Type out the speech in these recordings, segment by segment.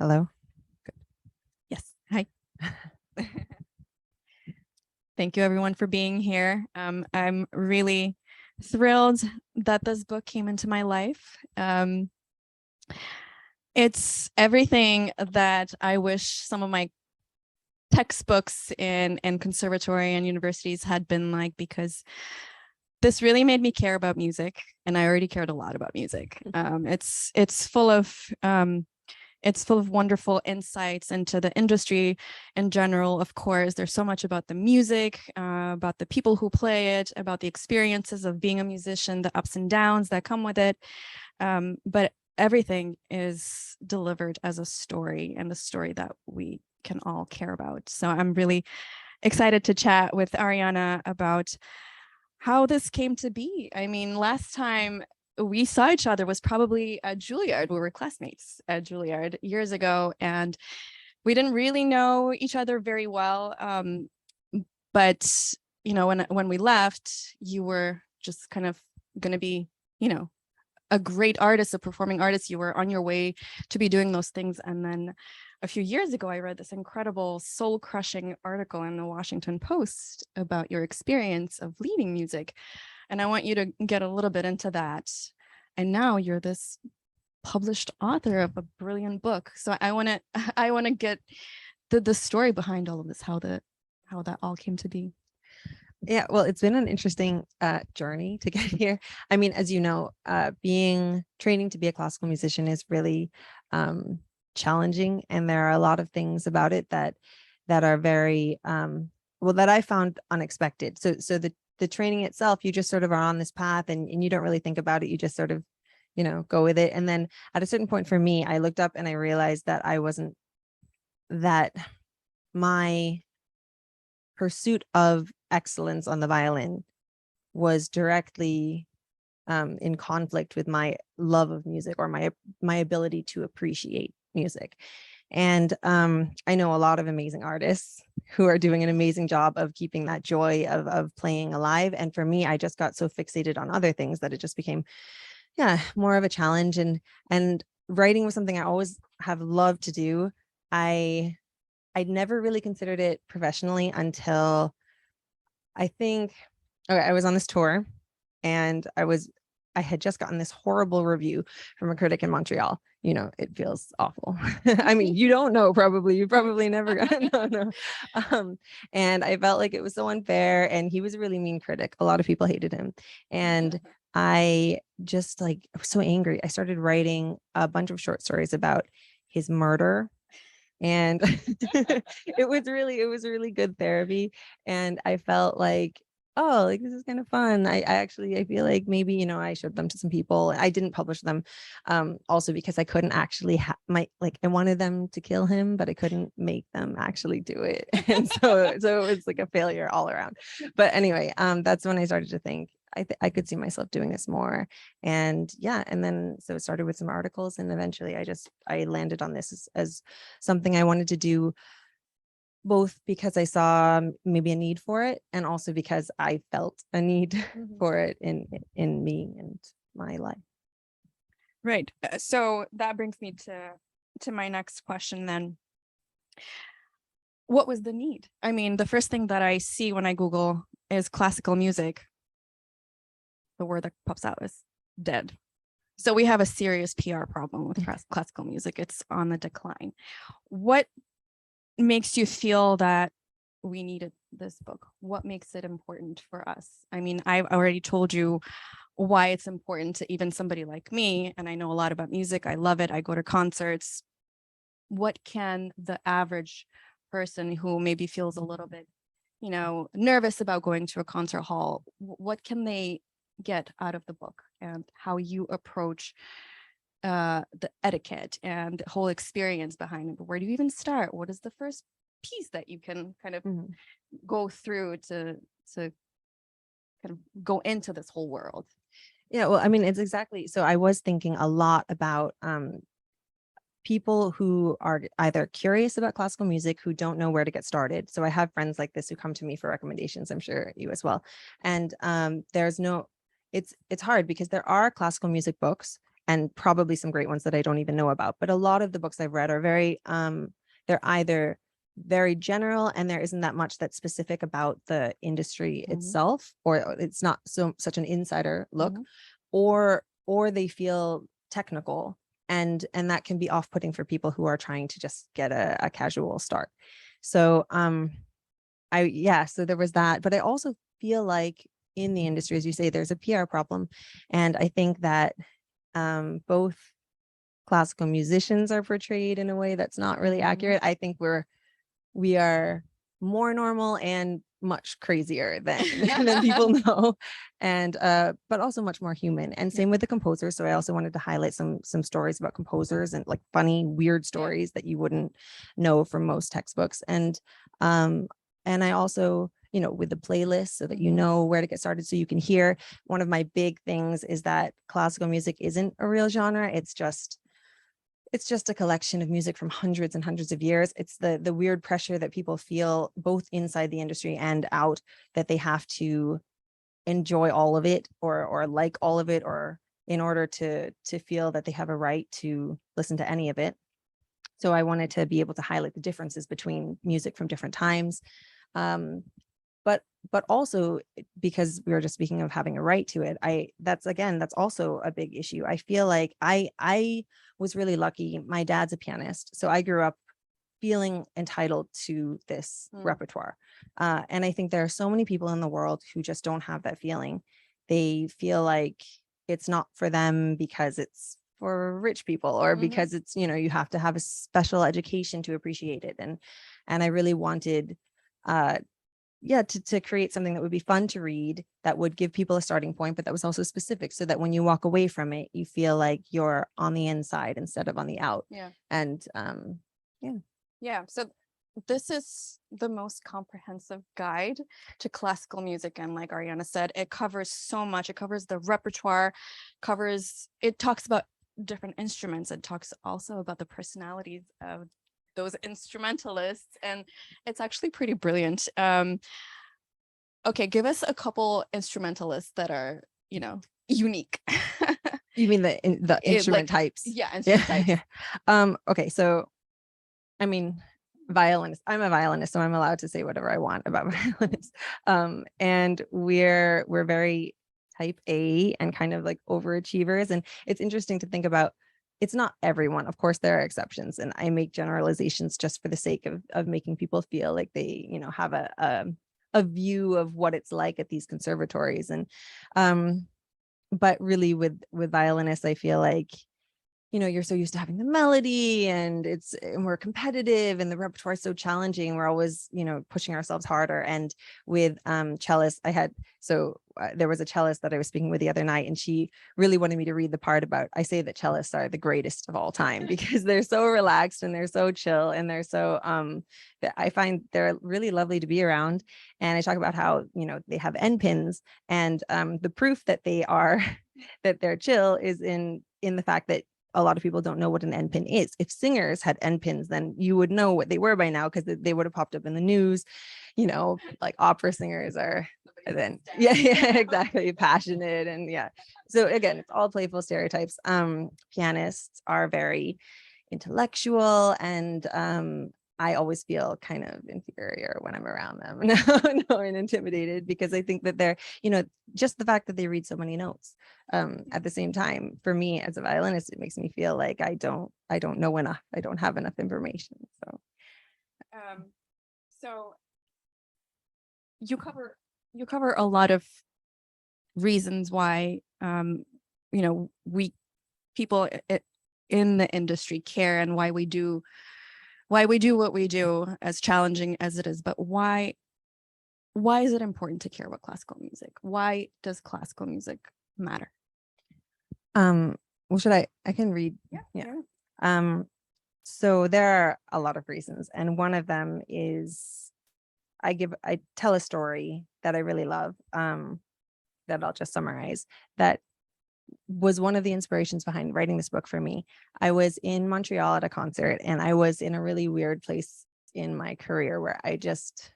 Hello. Yes. Hi. Thank you everyone for being here. I'm really thrilled that this book came into my life. It's everything that I wish some of my textbooks in conservatory and universities had been like, because this really made me care about music, and I already cared a lot about music. It's full of wonderful insights into the industry in general. Of course, there's so much about the music, about the people who play it, about the experiences of being a musician, the ups and downs that come with it. But everything is delivered as a story, and the story that we can all care about. So I'm really excited to chat with Arianna about how this came to be. I mean, last time we saw each other was probably at Juilliard. We were classmates at Juilliard years ago, and we didn't really know each other very well. But you know, when we left, you were just kind of going to be, you know, a great artist, a performing artist. You were on your way to be doing those things. And then a few years ago, I read this incredible soul-crushing article in the Washington Post about your experience of leading music. And I want you to get a little bit into that. And now you're this published author of a brilliant book. So I want to get the story behind all of this, how that all came to be. Yeah, well, it's been an interesting journey to get here. I mean, as you know, training to be a classical musician is really challenging, and there are a lot of things about it that are very that I found unexpected. So the training itself, you just sort of are on this path, and you don't really think about it. You just sort of, you know, go with it. And then at a certain point for me, I looked up and I realized that my pursuit of excellence on the violin was directly in conflict with my love of music, or my ability to appreciate music. And I know a lot of amazing artists who are doing an amazing job of keeping that joy of playing alive. And for me, I just got so fixated on other things that it just became, more of a challenge. And writing was something I always have loved to do. I'd never really considered it professionally until I think, I was on this tour, and I had just gotten this horrible review from a critic in Montreal. You know, it feels awful. I mean, you don't know, probably. You probably never got no. And I felt like it was so unfair, and he was a really mean critic. A lot of people hated him. And I just I was so angry. I started writing a bunch of short stories about his murder. And it was really good therapy. And I felt like, oh, like this is kind of fun. I feel like maybe, you know, I showed them to some people. I didn't publish them also because I couldn't actually I wanted them to kill him, but I couldn't make them actually do it. And so it was like a failure all around. But anyway, that's when I started to think I could see myself doing this more. And and then so it started with some articles, and eventually I landed on this as something I wanted to do, both because I saw maybe a need for it, and also because I felt a need for it in me and my life. Right. So that brings me to my next question then. What was the need? I mean, the first thing that I see when I Google is classical music. The word that pops out is dead. So we have a serious PR problem with classical music. It's on the decline. What makes you feel that we needed this book? What makes it important for us? I mean, I've already told you why it's important to even somebody like me, and I know a lot about music. I love it. I go to concerts. What can the average person who maybe feels a little bit, you know, nervous about going to a concert hall, what can they get out of the book, and how you approach the etiquette and the whole experience behind it? Where do you even start? What is the first piece that you can kind of go through to kind of go into this whole world? Yeah, well, I mean, it's exactly. So I was thinking a lot about people who are either curious about classical music, who don't know where to get started. So I have friends like this who come to me for recommendations. I'm sure you as well. And it's hard because there are classical music books, and probably some great ones that I don't even know about. But a lot of the books I've read are very, they're either very general and there isn't that much that's specific about the industry itself, or it's not such an insider look, or they feel technical, and that can be off-putting for people who are trying to just get a casual start. So so there was that, but I also feel like in the industry, as you say, there's a PR problem, and I think that both classical musicians are portrayed in a way that's not really accurate. I think we are more normal and much crazier than people know, and but also much more human, and same with the composers. So I also wanted to highlight some stories about composers, and like funny, weird stories that you wouldn't know from most textbooks. And I also, with the playlist, so that you know where to get started, so you can hear. One of my big things is that classical music isn't a real genre. It's just a collection of music from hundreds and hundreds of years. It's the weird pressure that people feel both inside the industry and out, that they have to enjoy all of it, or like all of it, or in order to feel that they have a right to listen to any of it. So I wanted to be able to highlight the differences between music from different times. But also, because we were just speaking of having a right to it, that's also a big issue. I feel like I was really lucky. My dad's a pianist, so I grew up feeling entitled to this repertoire. And I think there are so many people in the world who just don't have that feeling. They feel like it's not for them because it's for rich people, or because it's, you have to have a special education to appreciate it. And I really wanted to create something that would be fun to read, that would give people a starting point, but that was also specific, so that when you walk away from it, you feel like you're on the inside instead of on the out. And so this is the most comprehensive guide to classical music, and like Arianna said, it covers so much. It covers the repertoire, it talks about different instruments. It talks also about the personalities of those instrumentalists, and it's actually pretty brilliant. Okay, give us a couple instrumentalists that are, unique. You mean the instrument types? Yeah, instrument types. Okay, so I mean, violinist. I'm a violinist, so I'm allowed to say whatever I want about violinists. And we're very type A and kind of like overachievers. And it's interesting to think about. It's not everyone. Of course, there are exceptions, and I make generalizations just for the sake of making people feel like they, have a view of what it's like at these conservatories. And but really with violinists, I feel like, you're so used to having the melody, and we're competitive, and the repertoire is so challenging. We're always, pushing ourselves harder. And with cellists, there was a cellist that I was speaking with the other night, and she really wanted me to read the part about, I say that cellists are the greatest of all time because they're so relaxed and they're so chill, and they're so I find they're really lovely to be around. And I talk about how, they have end pins, and the proof that that they're chill is in the fact that a lot of people don't know what an end pin is. If singers had end pins, then you would know what they were by now, because they would have popped up in the news. Like opera singers are then exactly, passionate, and so again, it's all playful stereotypes. Pianists are very intellectual, and I always feel kind of inferior when I'm around them. And intimidated, because I think that they're, just the fact that they read so many notes at the same time, for me as a violinist, it makes me feel like I don't know enough. I don't have enough information. So you cover a lot of reasons why we people in the industry care, and why we do what we do, as challenging as it is. But why is it important to care about classical music? Why does classical music matter? Well, I can read. So there are a lot of reasons, and one of them is I tell a story that I really love, that I'll just summarize, that was one of the inspirations behind writing this book for me. I was in Montreal at a concert, and I was in a really weird place in my career where I just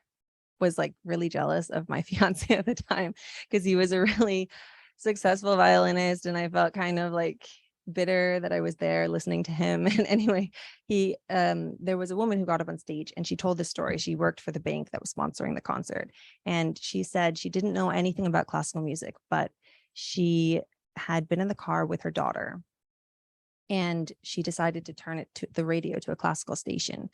was like really jealous of my fiance at the time, because he was a really successful violinist, and I felt kind of like bitter that I was there listening to him. And anyway, there was a woman who got up on stage and she told this story. She worked for the bank that was sponsoring the concert. And she said she didn't know anything about classical music, but she had been in the car with her daughter and she decided to turn it to the radio to a classical station.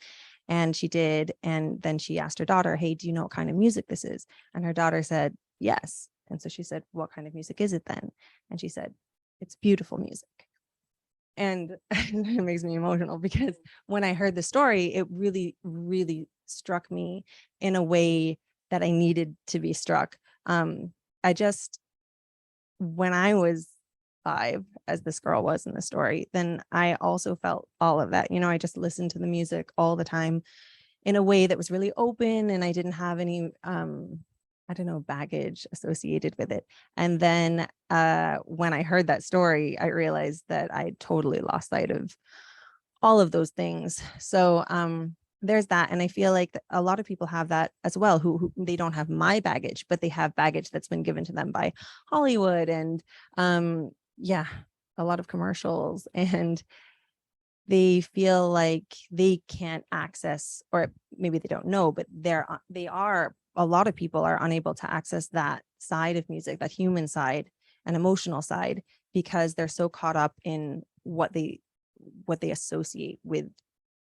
And she did. And then she asked her daughter, hey, do you know what kind of music this is? And her daughter said, yes. And so she said, what kind of music is it then? And she said, it's beautiful music. And it makes me emotional because when I heard the story, it really, really struck me in a way that I needed to be struck. I just, when I was 5, as this girl was in the story, then I also felt all of that. I just listened to the music all the time in a way that was really open, and I didn't have any I don't know, baggage associated with it. And then when I heard that story, I realized that I totally lost sight of all of those things. So there's that. And I feel like a lot of people have that as well, who they don't have my baggage, but they have baggage that's been given to them by Hollywood and yeah, a lot of commercials. And they feel like they can't access, or maybe they don't know, but a lot of people are unable to access that side of music, that human side and emotional side, because they're so caught up in what they associate with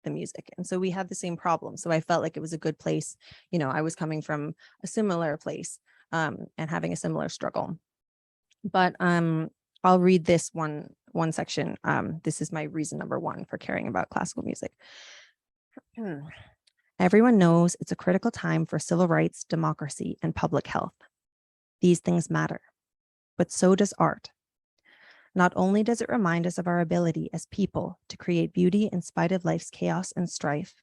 the music. And so we have the same problem. So I felt like it was a good place. I was coming from a similar place and having a similar struggle. But I'll read this one section. This is my reason number 1 for caring about classical music. Everyone knows it's a critical time for civil rights, democracy, and public health. These things matter, but so does art. Not only does it remind us of our ability as people to create beauty in spite of life's chaos and strife,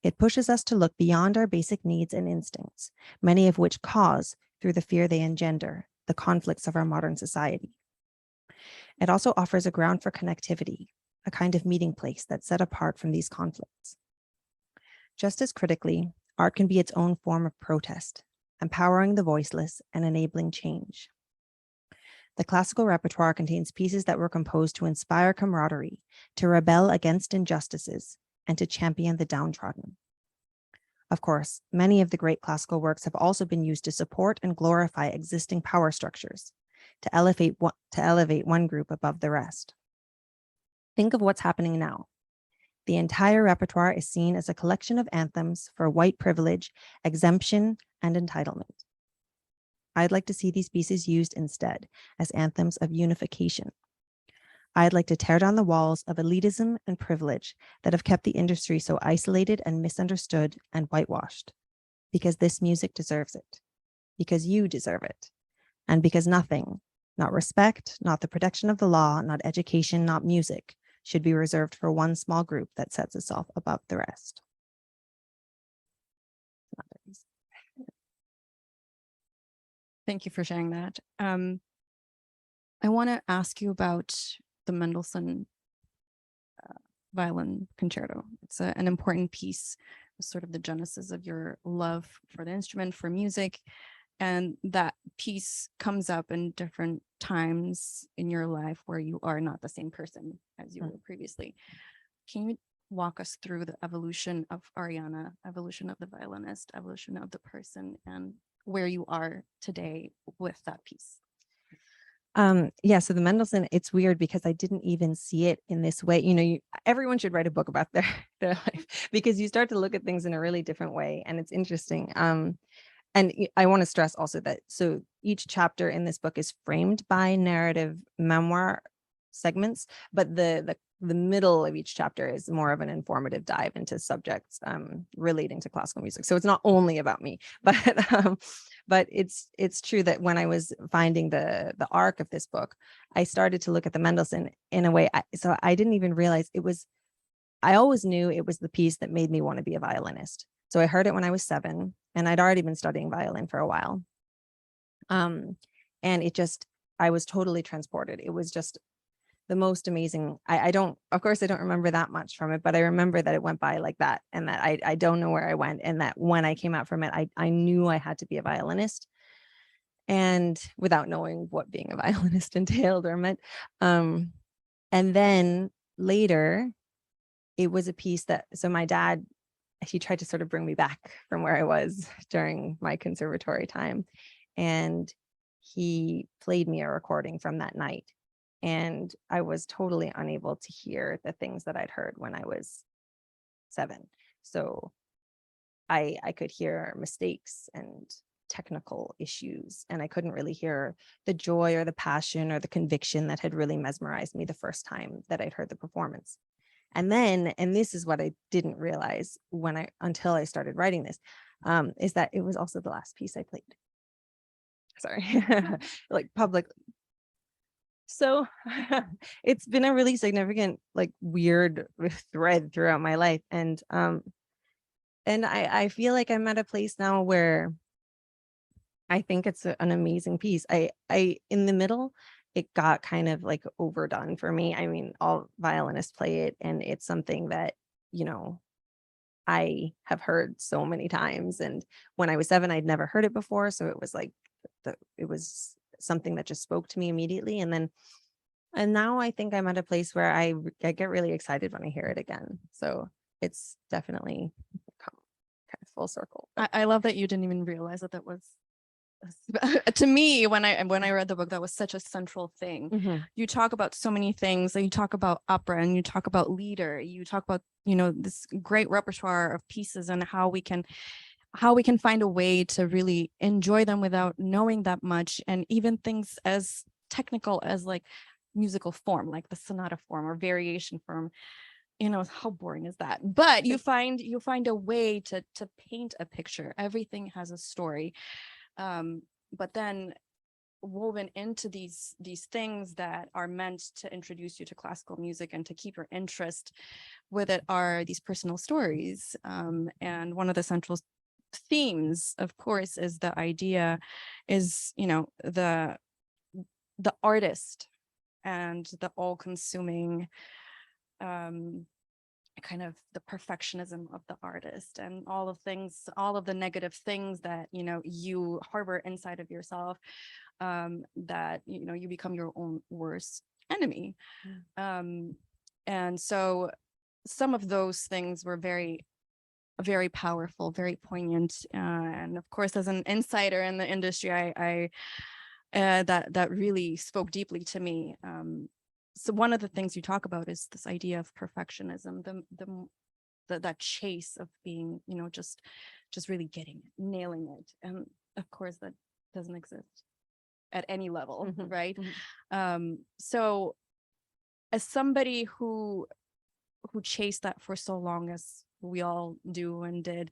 it pushes us to look beyond our basic needs and instincts, many of which cause, through the fear they engender, the conflicts of our modern society. It also offers a ground for connectivity, a kind of meeting place that's set apart from these conflicts. Just as critically, art can be its own form of protest, empowering the voiceless and enabling change. The classical repertoire contains pieces that were composed to inspire camaraderie, to rebel against injustices, and to champion the downtrodden. Of course, many of the great classical works have also been used to support and glorify existing power structures, to elevate one group above the rest. Think of what's happening now. The entire repertoire is seen as a collection of anthems for white privilege, exemption, and entitlement. I'd like to see these pieces used instead as anthems of unification. I'd like to tear down the walls of elitism and privilege that have kept the industry so isolated and misunderstood and whitewashed, because this music deserves it, because you deserve it, and because nothing, not respect, not the protection of the law, not education, not music, should be reserved for one small group that sets itself above the rest. Thank you for sharing that. I want to ask you about the Mendelssohn violin concerto. It's an important piece, sort of the genesis of your love for the instrument, for music. And that piece comes up in different times in your life where you are not the same person as you were previously. Can you walk us through the evolution of Arianna, evolution of the violinist, evolution of the person, and where you are today with that piece? Yeah, so the Mendelssohn, it's weird because I didn't even see it in this way. Everyone should write a book about their life, because you start to look at things in a really different way, and it's interesting. And I want to stress also that so each chapter in this book is framed by narrative memoir segments, but the middle of each chapter is more of an informative dive into subjects relating to classical music. So it's not only about me, but it's true that when I was finding the arc of this book, I started to look at the Mendelssohn in a way. So I didn't even realize it was. I always knew it was the piece that made me want to be a violinist. So I heard it when I was 7, and I'd already been studying violin for a while. And I was totally transported. It was just the most amazing. Of course, I don't remember that much from it, but I remember that it went by like that, and that I don't know where I went, and that when I came out from it, I knew I had to be a violinist, and without knowing what being a violinist entailed or meant. And then later, it was a piece that, so my dad, he tried to sort of bring me back from where I was during my conservatory time. And he played me a recording from that night. And I was totally unable to hear the things that I'd heard when I was 7. So I could hear mistakes and technical issues, and I couldn't really hear the joy or the passion or the conviction that had really mesmerized me the first time that I'd heard the performance. And then, and this is what I didn't realize until I started writing this, is that it was also the last piece I played. Sorry, like publicly. So it's been a really significant, like weird thread throughout my life. And I feel like I'm at a place now where I think it's an amazing piece. I in the middle, it got kind of like overdone for me. I mean, all violinists play it, and it's something that, you know, I have heard so many times. And when I was 7, I'd never heard it before. So it was like it was something that just spoke to me immediately. And now I think I'm at a place where I get really excited when I hear it again. So it's definitely come kind of full circle. I love that you didn't even realize that was to me when I read the book, that was such a central thing. Mhm. You talk about so many things. Like you talk about opera and you talk about Lieder. You talk about, this great repertoire of pieces and how we can find a way to really enjoy them without knowing that much. And even things as technical as like musical form, like the sonata form or variation form. How boring is that? But you find a way to paint a picture. Everything has a story. But then woven into these things that are meant to introduce you to classical music and to keep your interest with it are these personal stories. And one of the central themes, of course, is the idea is, the artist and the all-consuming kind of the perfectionism of the artist and all of the negative things that you harbor inside of yourself, that you become your own worst enemy. And so some of those things were very, very powerful, very poignant, and of course as an insider in the industry, I that really spoke deeply to me. So one of the things you talk about is this idea of perfectionism, that chase of being, just really getting it, nailing it. And of course that doesn't exist at any level, right? So as somebody who chased that for so long, as we all do and did,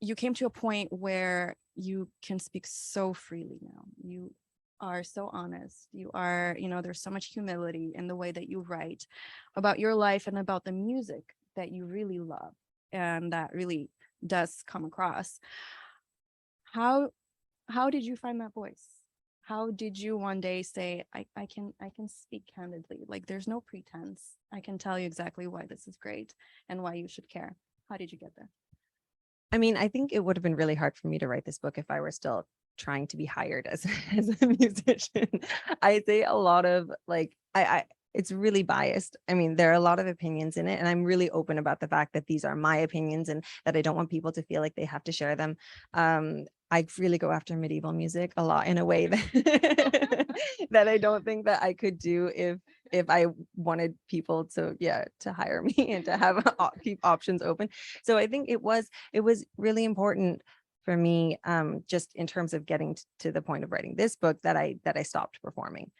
you came to a point where you can speak so freely now. You are so honest. You are, there's so much humility in the way that you write about your life and about the music that you really love. And that really does come across. How did you find that voice? How did you one day say, I can speak candidly, like there's no pretense. I can tell you exactly why this is great and why you should care. How did you get there? I mean, I think it would have been really hard for me to write this book if I were still trying to be hired as a musician. I say a lot of like, it's really biased. I mean, there are a lot of opinions in it, and I'm really open about the fact that these are my opinions and that I don't want people to feel like they have to share them. I really go after medieval music a lot in a way that that I don't think that I could do if I wanted people to hire me and to have keep options open. So I think it was really important for me, just in terms of getting to the point of writing this book, that I stopped performing.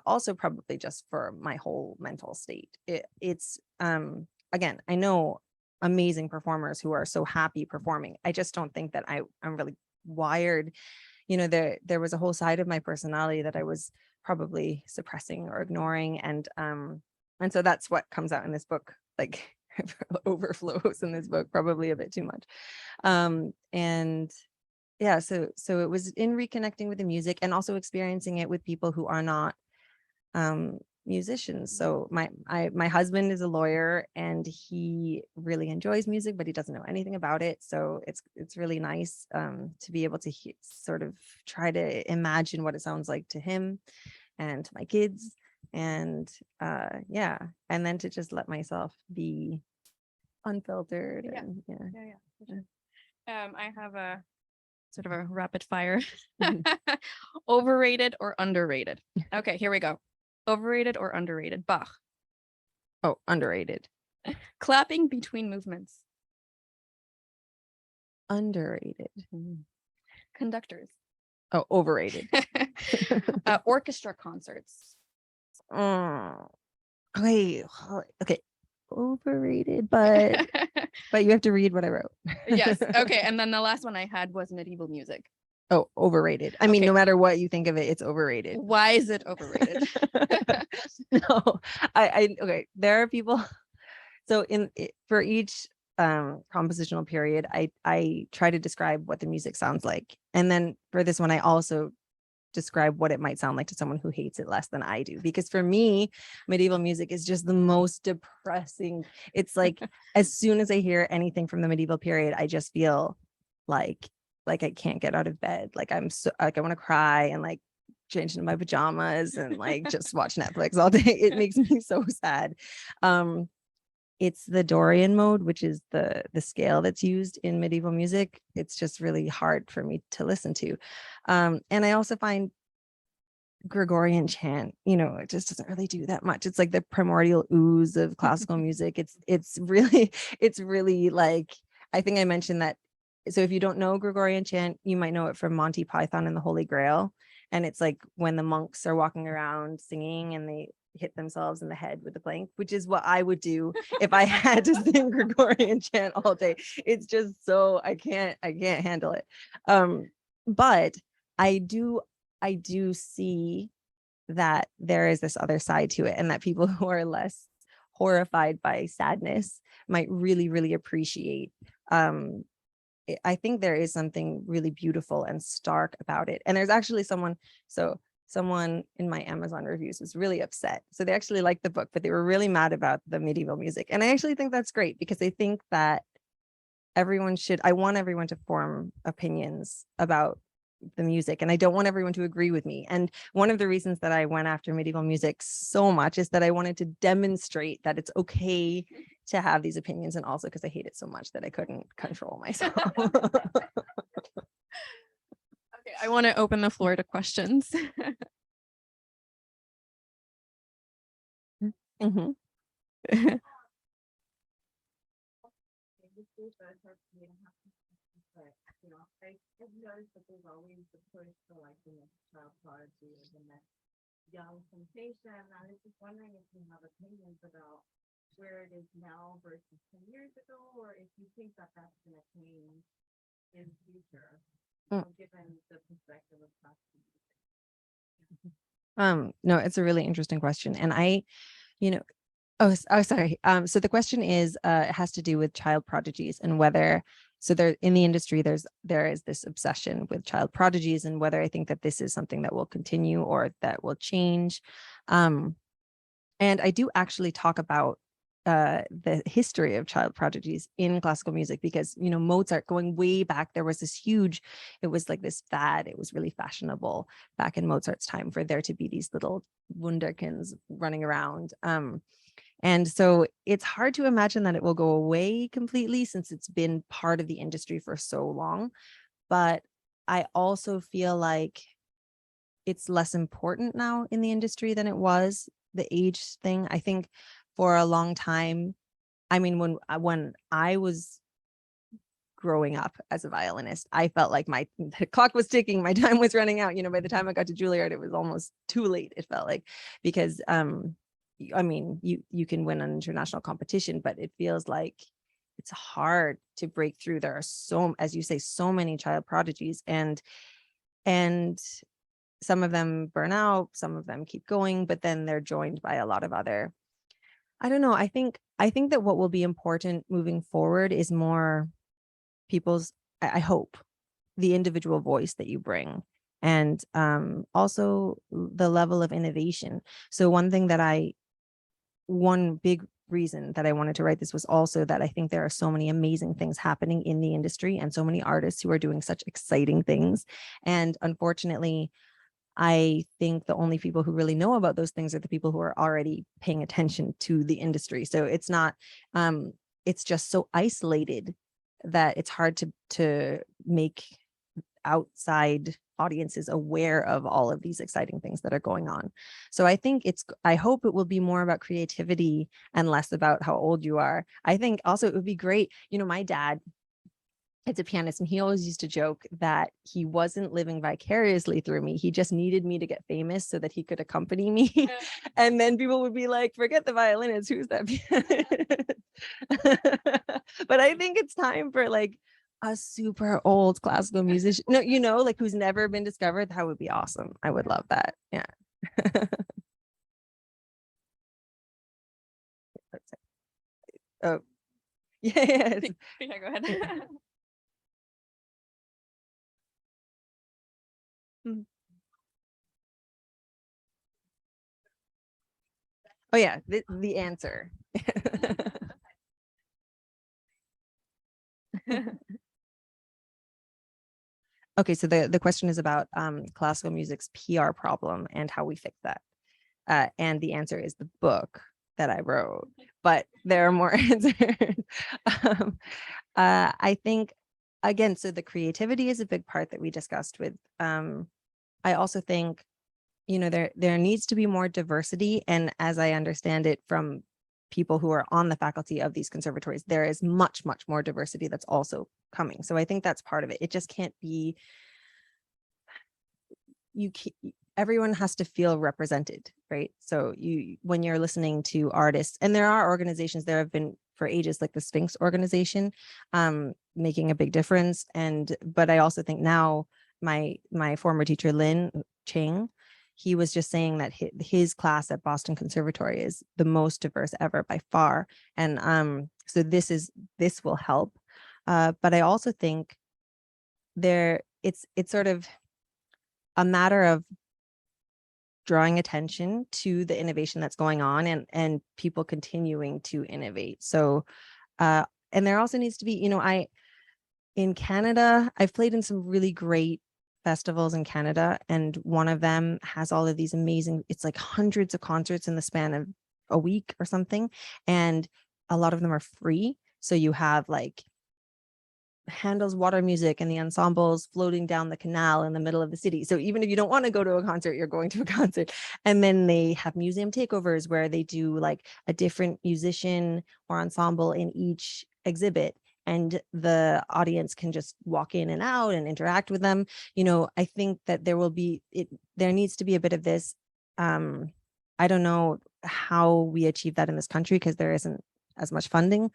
Also probably just for my whole mental state. It's again, I know amazing performers who are so happy performing. I just don't think that I'm really wired. There was a whole side of my personality that I was probably suppressing or ignoring, and so that's what comes out in this book, like overflows in this book probably a bit too much. And yeah, so it was in reconnecting with the music and also experiencing it with people who are not musicians. So my husband is a lawyer, and he really enjoys music, but he doesn't know anything about it. So it's really nice to be able to sort of try to imagine what it sounds like to him and to my kids. and yeah, and then to just let myself be unfiltered. Yeah. And yeah. Yeah, for sure. I have a sort of a rapid fire. Overrated or underrated? Okay, here we go. Overrated or underrated? Bach. Oh, underrated. Clapping between movements. Underrated. Conductors. Oh, overrated. Orchestra concerts. Okay, okay, overrated, but you have to read what I wrote. Yes. Okay. And then the last one I had was medieval music. Oh, overrated. I mean, Okay. no matter what you think of it, it's overrated. Why is it overrated? No, okay. There are people. So for each compositional period, I try to describe what the music sounds like, and then for this one, I also describe what it might sound like to someone who hates it less than I do. Because for me, medieval music is just the most depressing. It's like as soon as I hear anything from the medieval period, I just feel like I can't get out of bed. Like I'm so like I want to cry and like change into my pajamas and like just watch Netflix all day. It makes me so sad. It's the Dorian mode, which is the scale that's used in medieval music. It's just really hard for me to listen to. And I also find Gregorian chant, it just doesn't really do that much. It's like the primordial ooze of classical music. It's really like, I think I mentioned that. So if you don't know Gregorian chant, you might know it from Monty Python and the Holy Grail. And it's like when the monks are walking around singing and they hit themselves in the head with the plank, which is what I would do if I had to sing Gregorian chant all day. It's just so I can't handle it. But I do see that there is this other side to it, and that people who are less horrified by sadness might really, really appreciate. I think there is something really beautiful and stark about it. And there's actually someone in my Amazon reviews was really upset. So they actually liked the book, but they were really mad about the medieval music. And I actually think that's great, because I think that I want everyone to form opinions about the music, and I don't want everyone to agree with me. And one of the reasons that I went after medieval music so much is that I wanted to demonstrate that it's okay to have these opinions, and also because I hate it so much that I couldn't control myself. Okay, I want to open the floor to questions. Mhm. I've noticed that there's always the push for like the next child prodigy or the next young sensation. I was just wondering if you have opinions about where it is now versus 10 years ago, or if you think that that's going to change in the future, given the perspective of classical music. No, it's a really interesting question. And sorry. So the question is, it has to do with child prodigies, and whether, so there in the industry, there is this obsession with child prodigies, and whether I think that this is something that will continue or that will change. And I do actually talk about the history of child prodigies in classical music, because Mozart, going way back, there was this huge, it was like this fad, it was really fashionable back in Mozart's time for there to be these little wunderkinds running around. And so it's hard to imagine that it will go away completely, since it's been part of the industry for so long. But I also feel like it's less important now in the industry than it was, the age thing. I think for a long time, I mean, when I was growing up as a violinist, I felt like the clock was ticking, my time was running out. By the time I got to Juilliard, it was almost too late, it felt like, because I mean, you can win an international competition, but it feels like it's hard to break through. There are, as you say, so many child prodigies, and some of them burn out, some of them keep going, but then they're joined by a lot of other, I don't know. I think that what will be important moving forward is more people's, I hope, the individual voice that you bring, and also the level of innovation. So one big reason that I wanted to write this was also that I think there are so many amazing things happening in the industry, and so many artists who are doing such exciting things. And unfortunately, I think the only people who really know about those things are the people who are already paying attention to the industry. So it's not, it's just so isolated that it's hard to make outside audiences aware of all of these exciting things that are going on. So I hope it will be more about creativity and less about how old you are. I think also it would be great, my dad, it's a pianist, and he always used to joke that he wasn't living vicariously through me. He just needed me to get famous so that he could accompany me. And then people would be like, forget the violinist, who's that pianist? But I think it's time for like a super old classical musician. No, like who's never been discovered. That would be awesome. I would love that. Yeah. Oh, yeah. Yeah, go ahead. Oh yeah, the answer. Okay, so the question is about classical music's PR problem and how we fix that. And the answer is the book that I wrote, but there are more answers. I think, again, so the creativity is a big part that we discussed with. I also think, there needs to be more diversity. And as I understand it from people who are on the faculty of these conservatories, there is much, much more diversity that's also coming. So I think that's part of it. It just can't be, everyone has to feel represented, right? So when you're listening to artists, and there are organizations, there have been for ages, like the Sphinx organization, making a big difference. But I also think now my former teacher, Lin Ching, he was just saying that his class at Boston Conservatory is the most diverse ever by far. And so this will help. But I also think it's sort of a matter of drawing attention to the innovation that's going on and people continuing to innovate. So, and there also needs to be, in Canada, I've played in some really great festivals in Canada, and one of them has all of these amazing, it's like hundreds of concerts in the span of a week or something. And a lot of them are free. So you have like Handel's water music and the ensembles floating down the canal in the middle of the city. So even if you don't want to go to a concert, you're going to a concert. And then they have museum takeovers where they do like a different musician or ensemble in each exhibit, and the audience can just walk in and out and interact with them. I think that there needs to be a bit of this. I don't know how we achieve that in this country because there isn't as much funding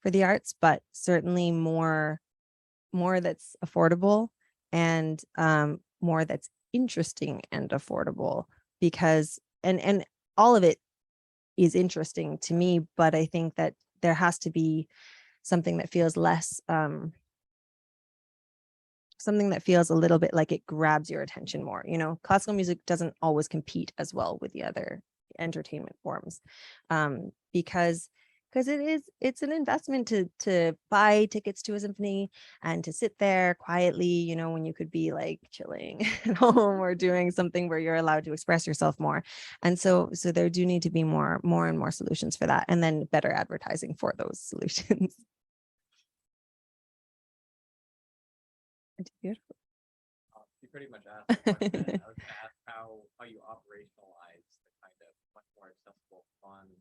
for the arts, but certainly more that's affordable, and more that's interesting and affordable, because and all of it is interesting to me, but I think that there has to be something that feels less something that feels a little bit like it grabs your attention more. Classical music doesn't always compete as well with the other entertainment forms, because it's an investment to buy tickets to a symphony and to sit there quietly, when you could be like chilling at home or doing something where you're allowed to express yourself more. And so there do need to be more and more solutions for that, and then better advertising for those solutions. Beautiful. You pretty much asked the question. I was going to ask how you operationalize the kind of much more accessible, fun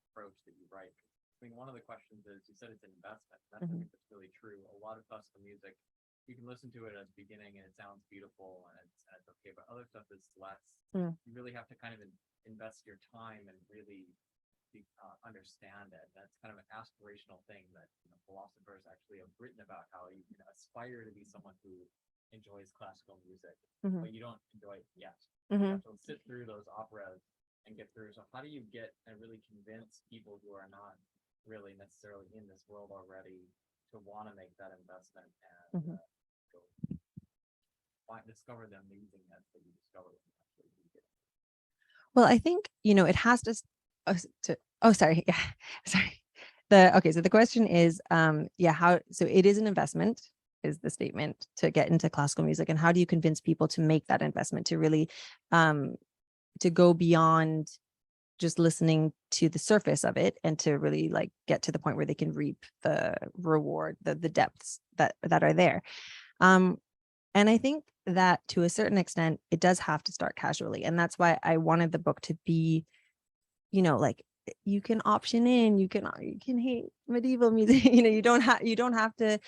approach that you write. I mean, one of the questions is, you said it's an investment. That's I think that's really true. A lot of classical music, you can listen to it at the beginning and it sounds beautiful and it's okay, but other stuff is less. You really have to kind of invest your time and really understand it. That's kind of an aspirational thing that philosophers actually have written about, how you can aspire to be someone who enjoys classical music, but you don't enjoy it yet. You have to sit through those operas and get through. So how do you get and really convince people who are not really necessarily in this world already to want to make that investment and discover the amazingness that you discover when you actually do it? Well, I think, it has to, sorry. Yeah, sorry. So the question is, so it is an investment. is the statement, to get into classical music, and how do you convince people to make that investment, to really to go beyond just listening to the surface of it, and to really like get to the point where they can reap the reward, the depths that are there. And I think that to a certain extent, it does have to start casually. And that's why I wanted the book to be, you know, like, you can option in, you can hate medieval music, you know, you don't have to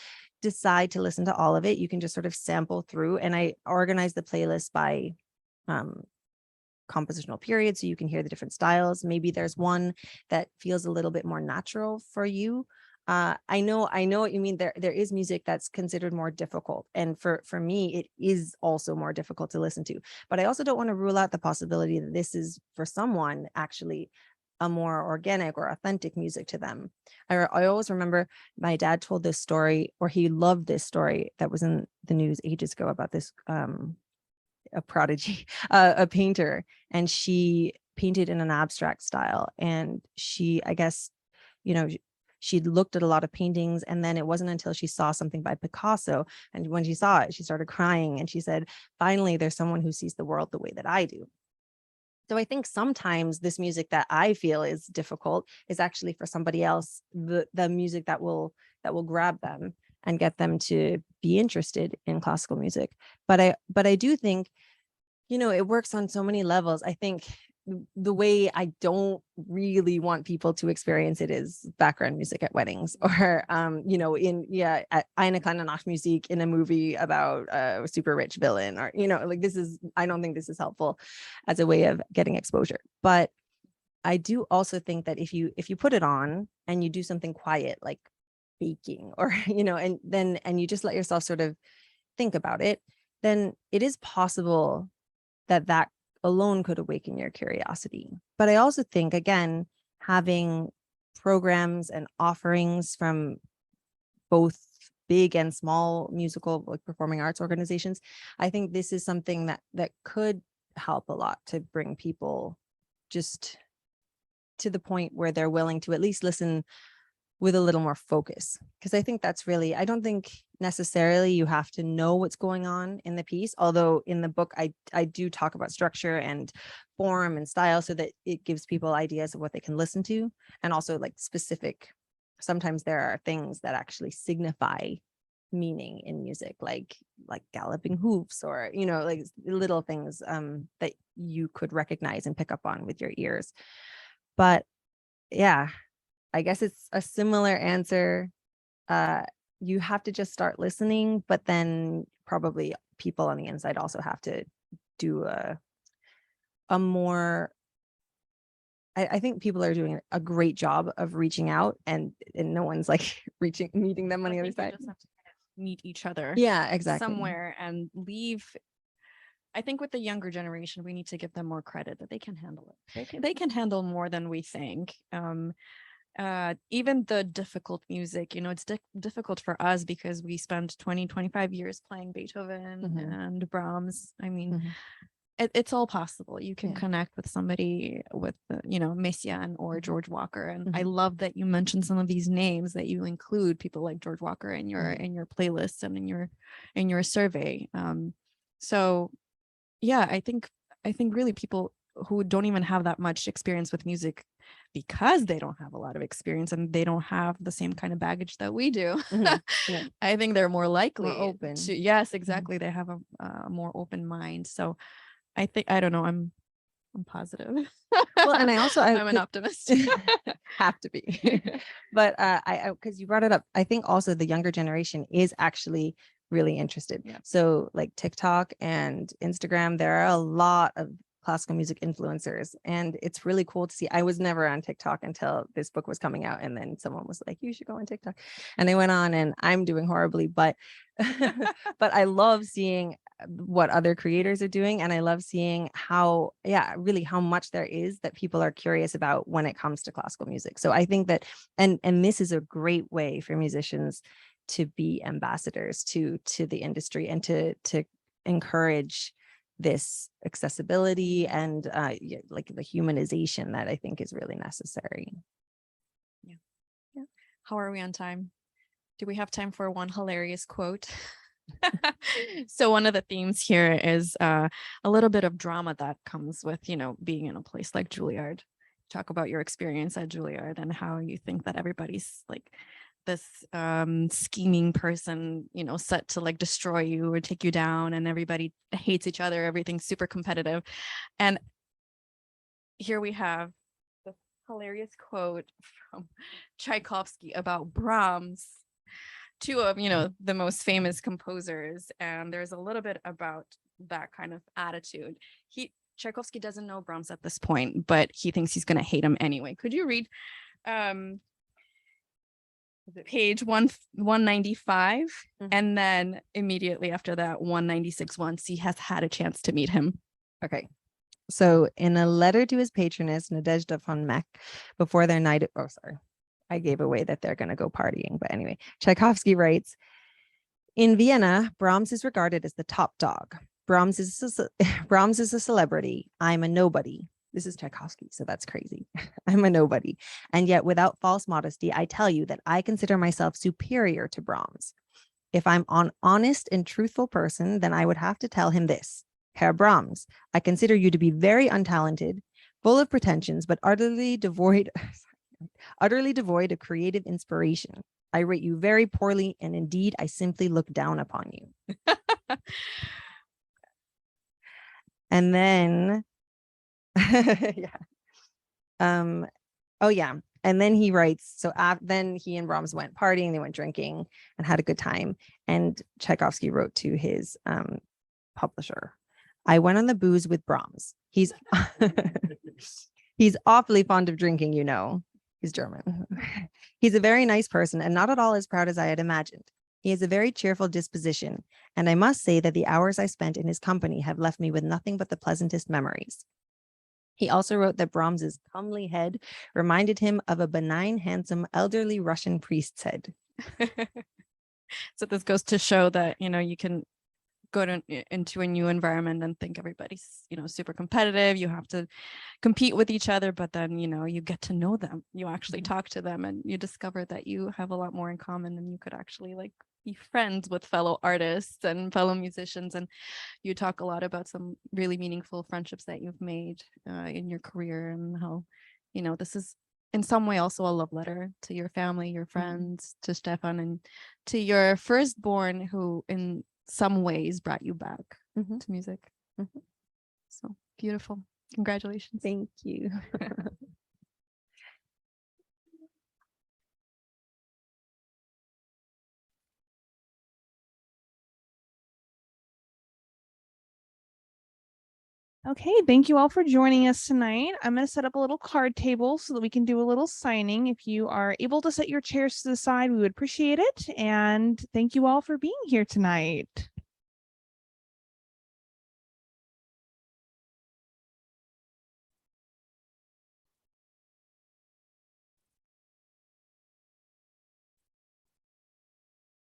decide to listen to all of it. You can just sort of sample through. And I organized the playlist by compositional period, so you can hear the different styles. Maybe there's one that feels a little bit more natural for you. I know what you mean. There is music that's considered more difficult, and for me, it is also more difficult to listen to. But I also don't want to rule out the possibility that this is, for someone, actually a more organic or authentic music to them. I always remember my dad told this story, or he loved this story that was in the news ages ago, about this a prodigy, a painter, and she painted in an abstract style, and she, I guess, you know, she'd looked at a lot of paintings, and then it wasn't until she saw something by Picasso, and when she saw it, she started crying, and she said, finally, there's someone who sees the world the way that I do. So I think sometimes this music that I feel is difficult is actually, for somebody else, the music that will grab them and get them to be interested in classical music. But I do think, you know, it works on so many levels. I think the way I don't really want people to experience it is background music at weddings, or you know, at Eine kleine Nachtmusik in a movie about a super rich villain, or, you know, like, I don't think this is helpful as a way of getting exposure. But I do also think that if you put it on and you do something quiet, like baking, or, you know, and you just let yourself sort of think about it, then it is possible that alone could awaken your curiosity. But I also think, again, having programs and offerings from both big and small musical, like, performing arts organizations, I think this is something that could help a lot to bring people just to the point where they're willing to at least listen with a little more focus. Because I think that's really, I don't think necessarily you have to know what's going on in the piece, although in the book I do talk about structure and form and style, so that it gives people ideas of what they can listen to, and also, like, specific, sometimes there are things that actually signify meaning in music, like galloping hoofs, or, you know, like little things that you could recognize and pick up on with your ears. But yeah, I guess it's a similar answer. You have to just start listening, but then probably people on the inside also have to do a more, I think people are doing a great job of reaching out, and no one's like meeting them on the other side. Just have to kind of meet each other Yeah, exactly. somewhere and leave. I think with the younger generation, we need to give them more credit that they can handle it. They can handle more than we think. Even the difficult music, you know, it's difficult for us because we spent 20-25 years playing Beethoven and Brahms. I mean, it's all possible. You can connect with somebody with, you know, Messiaen or George Walker. And I love that you mentioned some of these names, that you include people like George Walker in your playlists and in your survey. So yeah, I think really people who don't even have that much experience with music, because they don't have a lot of experience and they don't have the same kind of baggage that we do, I think they're more likely open to, yes, exactly. They have a more open mind. So I think, I don't know, I'm positive. Well, and I'm an optimist. Have to be. But I because you brought it up, I think also the younger generation is actually really interested. So, like, TikTok and Instagram, there are a lot of classical music influencers, and it's really cool to see. I was never on TikTok until this book was coming out, and then someone was like, you should go on TikTok, and I went on, and I'm doing horribly, but but I love seeing what other creators are doing, and I love seeing how much there is that people are curious about when it comes to classical music. So I think that, and this is a great way for musicians to be ambassadors to the industry, and to encourage this accessibility and like the humanization that I think is really necessary. Yeah. How are we on time? Do we have time for one hilarious quote? So one of the themes here is a little bit of drama that comes with, being in a place like Juilliard. Talk about your experience at Juilliard and how you think that everybody's like this scheming person, set to like destroy you or take you down, and everybody hates each other. Everything's super competitive. And here we have the hilarious quote from Tchaikovsky about Brahms, two of the most famous composers, and there's a little bit about that kind of attitude. Tchaikovsky doesn't know Brahms at this point, but he thinks he's going to hate him anyway. Could you read page 195 and then immediately after that 196 once he has had a chance to meet him? Okay. So in a letter to his patroness, Nadezhda von Meck, before their night, I gave away that they're going to go partying. But anyway, Tchaikovsky writes, in Vienna, Brahms is regarded as the top dog. Brahms is a celebrity. I'm a nobody. This is Tchaikovsky, so that's crazy. I'm a nobody. And yet, without false modesty, I tell you that I consider myself superior to Brahms. If I'm an honest and truthful person, then I would have to tell him this. Herr Brahms, I consider you to be very untalented, full of pretensions, but utterly devoid of creative inspiration. I rate you very poorly, and indeed, I simply look down upon you. And then, and then he writes, so then he and Brahms went partying, they went drinking and had a good time. And Tchaikovsky wrote to his publisher, I went on the booze with Brahms. He's awfully fond of drinking, He's German. He's a very nice person and not at all as proud as I had imagined. He has a very cheerful disposition, and I must say that the hours I spent in his company have left me with nothing but the pleasantest memories. He also wrote that Brahms's comely head reminded him of a benign, handsome, elderly Russian priest's head. So this goes to show that, you can go into a new environment and think everybody's, super competitive. You have to compete with each other, but then, you get to know them. You actually talk to them and you discover that you have a lot more in common, and you could actually be friends with fellow artists and fellow musicians. And you talk a lot about some really meaningful friendships that you've made in your career, and how, this is in some way also a love letter to your family, your friends, to Stefan, and to your firstborn, who in some ways brought you back to music. So beautiful. Congratulations. Thank you. Okay, thank you all for joining us tonight. I'm going to set up a little card table so that we can do a little signing. If you are able to set your chairs to the side, we would appreciate it. And thank you all for being here tonight.